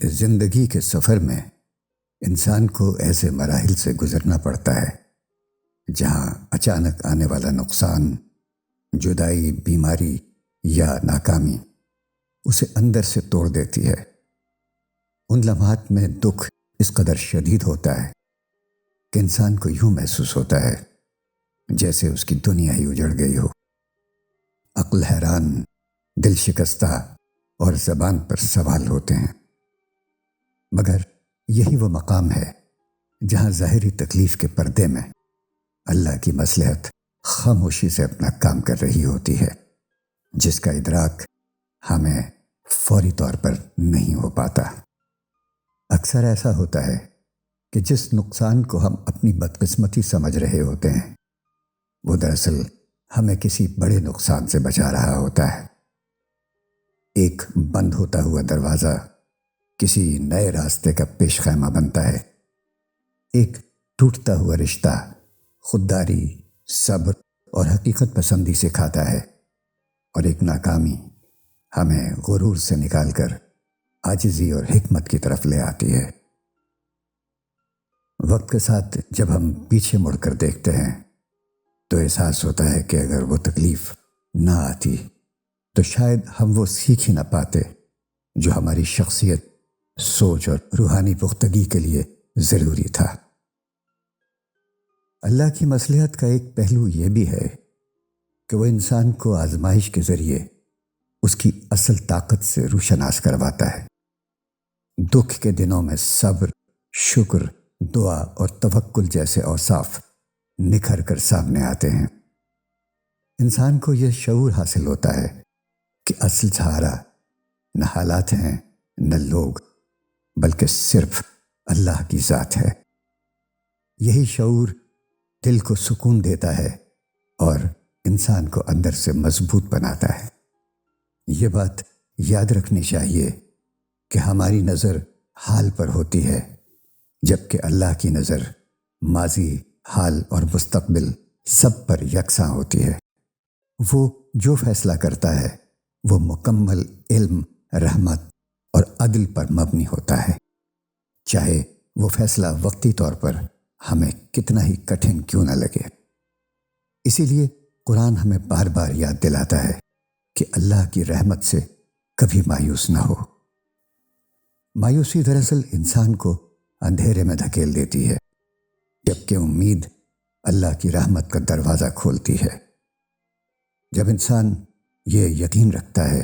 زندگی کے سفر میں انسان کو ایسے مراحل سے گزرنا پڑتا ہے جہاں اچانک آنے والا نقصان، جدائی، بیماری یا ناکامی اسے اندر سے توڑ دیتی ہے۔ ان لمحات میں دکھ اس قدر شدید ہوتا ہے کہ انسان کو یوں محسوس ہوتا ہے جیسے اس کی دنیا ہی اجڑ گئی ہو۔ عقل حیران، دل شکستہ اور زبان پر سوال ہوتے ہیں۔ مگر یہی وہ مقام ہے جہاں ظاہری تکلیف کے پردے میں اللہ کی مصلحت خاموشی سے اپنا کام کر رہی ہوتی ہے، جس کا ادراک ہمیں فوری طور پر نہیں ہو پاتا۔ اکثر ایسا ہوتا ہے کہ جس نقصان کو ہم اپنی بدقسمتی سمجھ رہے ہوتے ہیں، وہ دراصل ہمیں کسی بڑے نقصان سے بچا رہا ہوتا ہے۔ ایک بند ہوتا ہوا دروازہ کسی نئے راستے کا پیش خیمہ بنتا ہے۔ ایک ٹوٹتا ہوا رشتہ خودداری، صبر اور حقیقت پسندی سکھاتا ہے، اور ایک ناکامی ہمیں غرور سے نکال کر عاجزی اور حکمت کی طرف لے آتی ہے۔ وقت کے ساتھ جب ہم پیچھے مڑ کر دیکھتے ہیں تو احساس ہوتا ہے کہ اگر وہ تکلیف نہ آتی تو شاید ہم وہ سیکھ ہی نہ پاتے جو ہماری شخصیت، سوچ اور روحانی پختگی کے لیے ضروری تھا۔ اللہ کی مصلحت کا ایک پہلو یہ بھی ہے کہ وہ انسان کو آزمائش کے ذریعے اس کی اصل طاقت سے روشناس کرواتا ہے۔ دکھ کے دنوں میں صبر، شکر، دعا اور توکل جیسے اوصاف نکھر کر سامنے آتے ہیں۔ انسان کو یہ شعور حاصل ہوتا ہے کہ اصل سہارا نہ حالات ہیں، نہ لوگ، بلکہ صرف اللہ کی ذات ہے۔ یہی شعور دل کو سکون دیتا ہے اور انسان کو اندر سے مضبوط بناتا ہے۔ یہ بات یاد رکھنی چاہیے کہ ہماری نظر حال پر ہوتی ہے، جبکہ اللہ کی نظر ماضی، حال اور مستقبل سب پر یکساں ہوتی ہے۔ وہ جو فیصلہ کرتا ہے وہ مکمل علم، رحمت اور عدل پر مبنی ہوتا ہے، چاہے وہ فیصلہ وقتی طور پر ہمیں کتنا ہی کٹھن کیوں نہ لگے۔ اسی لیے قرآن ہمیں بار بار یاد دلاتا ہے کہ اللہ کی رحمت سے کبھی مایوس نہ ہو۔ مایوسی دراصل انسان کو اندھیرے میں دھکیل دیتی ہے، جبکہ امید اللہ کی رحمت کا دروازہ کھولتی ہے۔ جب انسان یہ یقین رکھتا ہے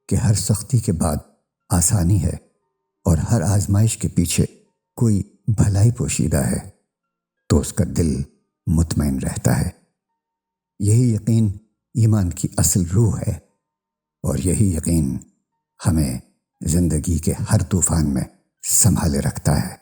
کہ ہر سختی کے بعد آسانی ہے اور ہر آزمائش کے پیچھے کوئی بھلائی پوشیدہ ہے، تو اس کا دل مطمئن رہتا ہے۔ یہی یقین ایمان کی اصل روح ہے، اور یہی یقین ہمیں زندگی کے ہر طوفان میں سنبھالے رکھتا ہے۔